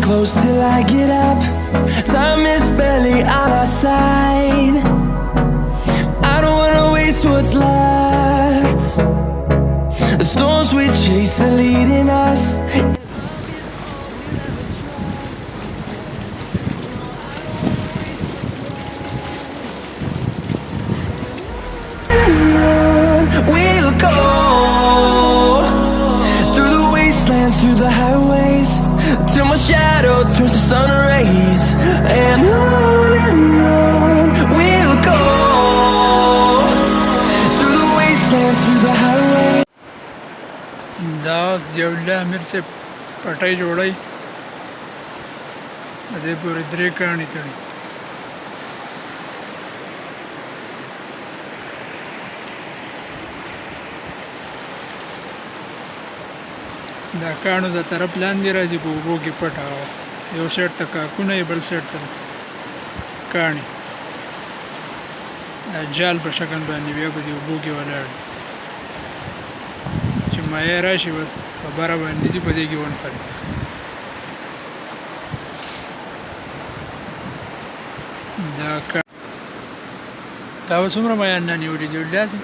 close till I get up. Time is barely on our side. I don't wanna waste what's left. The storms we chase are leading us. We'll go through the wastelands, through the highways, till my shadow turns to sun rays. And on we'll go through the wastelands, through the highways. دا ضیاءالله امیر سے پټۍ جوړی د دې پورې 3 کاڼي تړي. دا کاڼو د طرف لاندې راځي په اوبو کې پټ یو سایډ ته کاکونه بل سایډ ته کاڼي جال په شکل باندې بیا په دې اوبو کې ولاړ چې مایع راشي بس په بره باندې ځي په دې کې ونښلي. دا به څومره مایان نه نیولي دي داسې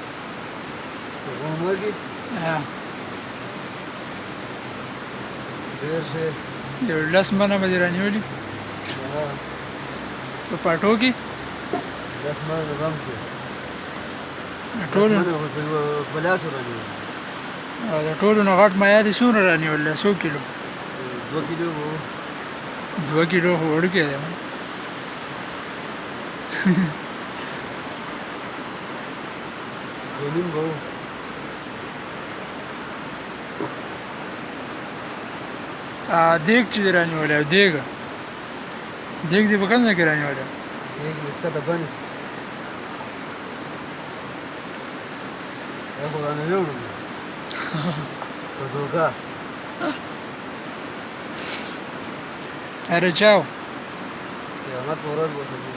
یو 10 منه به دې رانیولي په پاټو کې 10 منه غم شي ټولو د ټولو نه غټ مایع دي څومره رانیولي 100 کیلو 2 کیلو 2 کیلو خو وړوکی دی دیګ چې دی رانیولی او دیګ دی په کوم ځای کې رانیولی دیګ ښکته باندې دا خو رانه یوړو په دوکه اره چاو قیامت په ورځ به وسګي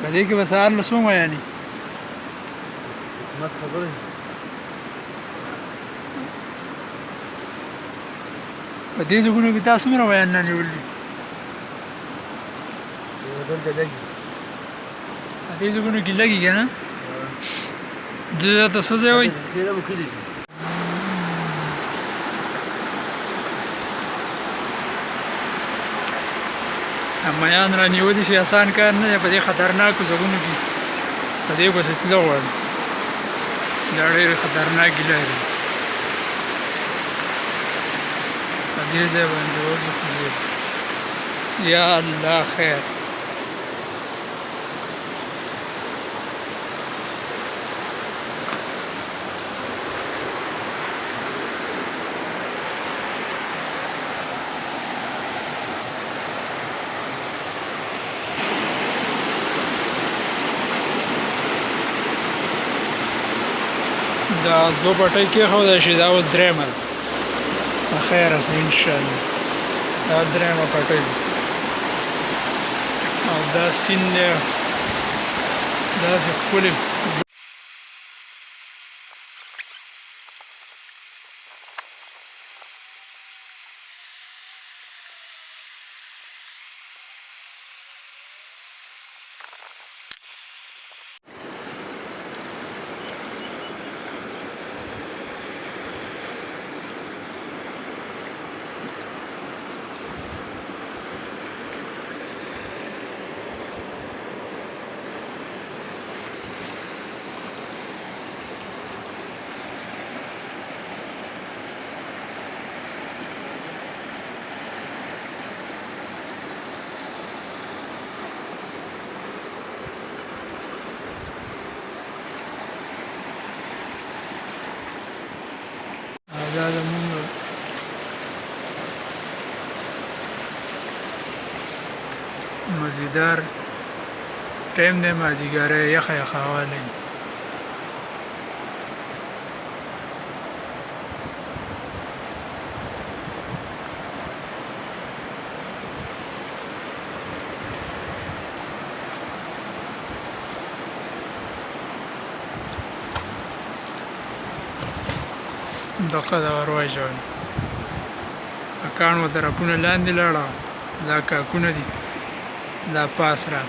په دې کې به سهار له څو میانې قسمت خبره په دې ځایونو کې تا څومره میان نه نیولي دلته لګي په دې ځایونو کې لګي که نه دې ته څه ځای وایي میان رانیولي چې اسان کار نه دی په دې خطرناکو ځایونو کې په دې پسې تله غواړي دا ډېرې خطرناکې لارې په دې ځای باندې وځو یا الله خیر دا 2 پټۍ کېښودی شي دا اوس 3مه ده په خیره سه انشاءالله دا 3مه پټۍ ده او دا سیند دی داسې ښکلې دا زموږ مزیدار ټایم دی مازدیګری یخه یخه هوا لګي دغه دا ور واچول کاڼ و طرفونه لاندې لاړه دا کاکونه دي دا پاس را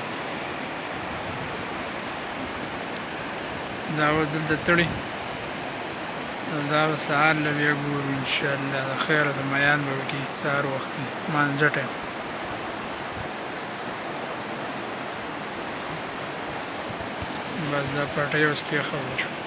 دا به دلته تړي دا به سهار له بیا ګورو انشاءالله د خیره د میان به وکړي سهار وختي مانځه ټایم بس دا پټۍ اوس کېښوده شو